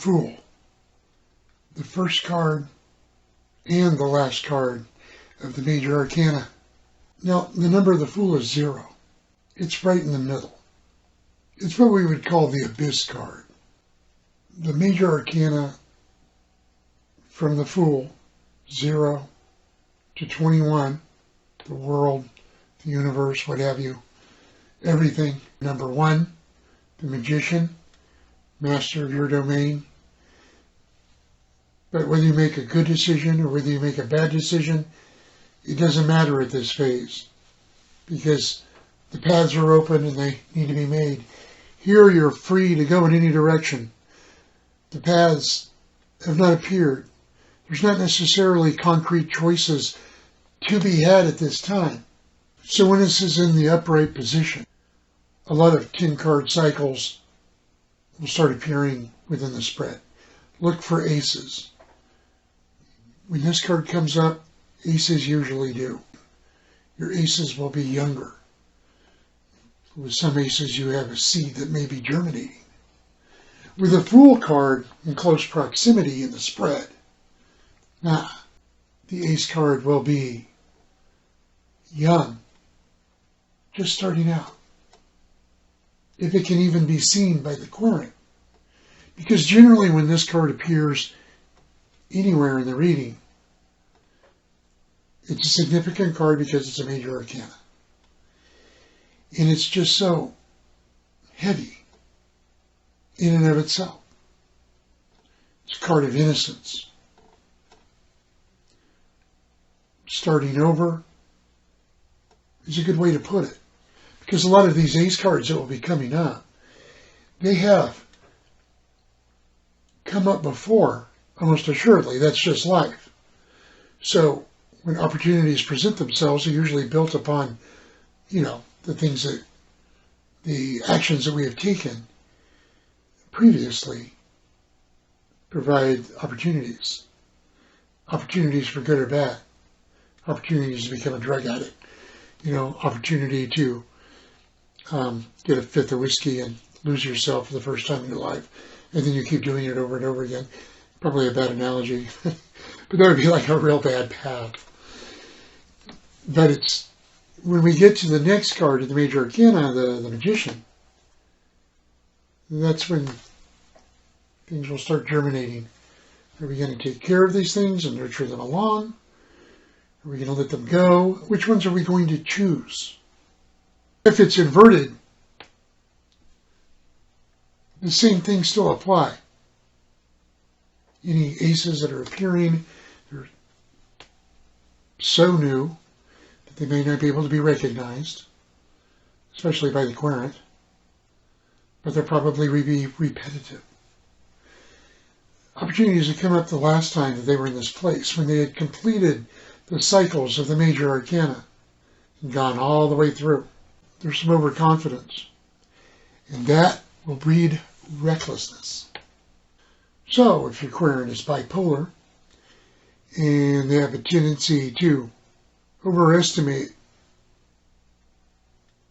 Fool, the first card and the last card of the Major Arcana. Now, the number of the Fool is 0. It's right in the middle. It's what we would call the Abyss card. The Major Arcana from the Fool, 0 to 21, the world, the universe, what have you, everything. Number 1, the Magician, master of your domain. But whether you make a good decision or whether you make a bad decision, it doesn't matter at this phase, because the paths are open and they need to be made. Here you're free to go in any direction. The paths have not appeared. There's not necessarily concrete choices to be had at this time. So when this is in the upright position, a lot of 10-card cycles will start appearing within the spread. Look for aces. When this card comes up, aces usually do. Your aces will be younger. With some aces, you have a seed that may be germinating. With a Fool card in close proximity in the spread, the ace card will be young, just starting out. If it can even be seen by the querent. Because generally when this card appears anywhere in the reading, it's a significant card because it's a Major Arcana. And it's just so heavy in and of itself. It's a card of innocence. Starting over is a good way to put it. Because a lot of these ace cards that will be coming up, they have come up before, almost assuredly. That's just life. So when opportunities present themselves, they're usually built upon, the things that, the actions that we have taken previously provide opportunities. Opportunities for good or bad. Opportunities to become a drug addict. Opportunity to get a fifth of whiskey and lose yourself for the first time in your life. And then you keep doing it over and over again. Probably a bad analogy. But that would be like a real bad path. But it's, when we get to the next card of the Major Arcana, the Magician, that's when things will start germinating. Are we going to take care of these things and nurture them along? Are we going to let them go? Which ones are we going to choose? If it's inverted, the same things still apply. Any aces that are appearing, they're so new that they may not be able to be recognized, especially by the querent, but they'll probably be repetitive. Opportunities that come up the last time that they were in this place, when they had completed the cycles of the Major Arcana and gone all the way through. There's some overconfidence, and that will breed recklessness. So if your querent is bipolar and they have a tendency to overestimate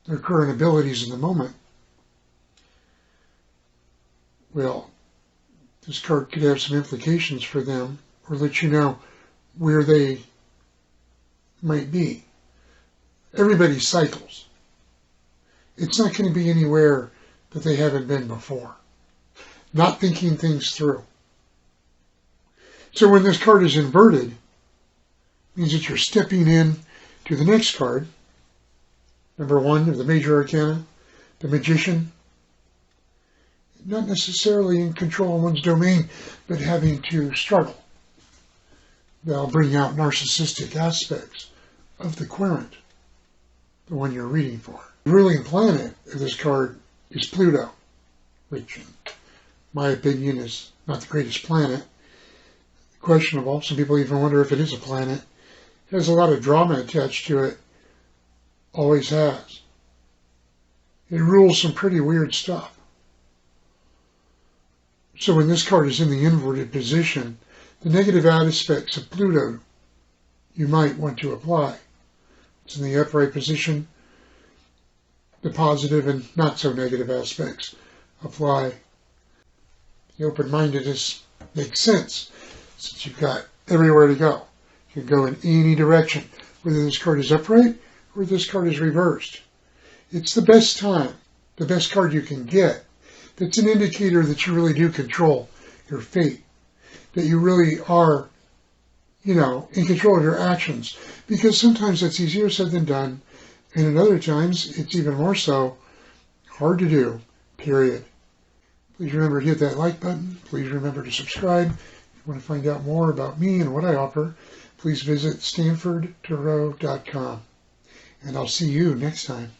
their current abilities in the moment, well, this card could have some implications for them, or let you know where they might be. Everybody cycles. It's not going to be anywhere that they haven't been before. Not thinking things through. So when this card is inverted, it means that you're stepping in to the next card, number 1 of the Major Arcana, the Magician. Not necessarily in control of one's domain, but having to struggle. They'll bring out narcissistic aspects of the querent, the one you're reading for. The ruling planet of this card is Pluto, which in my opinion is not the greatest planet. Questionable. Some people even wonder if it is a planet. It has a lot of drama attached to it. Always has. It rules some pretty weird stuff. So when this card is in the inverted position, the negative aspects of Pluto you might want to apply. It's in the upright position. The positive and not so negative aspects apply. The open-mindedness makes sense, since you've got everywhere to go. You can go in any direction, whether this card is upright or this card is reversed. It's the best time, the best card you can get. That's an indicator that you really do control your fate, that you really are, in control of your actions. Because sometimes that's easier said than done, and at other times it's even more so hard to do, period. Please remember to hit that like button. Please remember to subscribe. If you want to find out more about me and what I offer, please visit StanfordTarot.com. And I'll see you next time.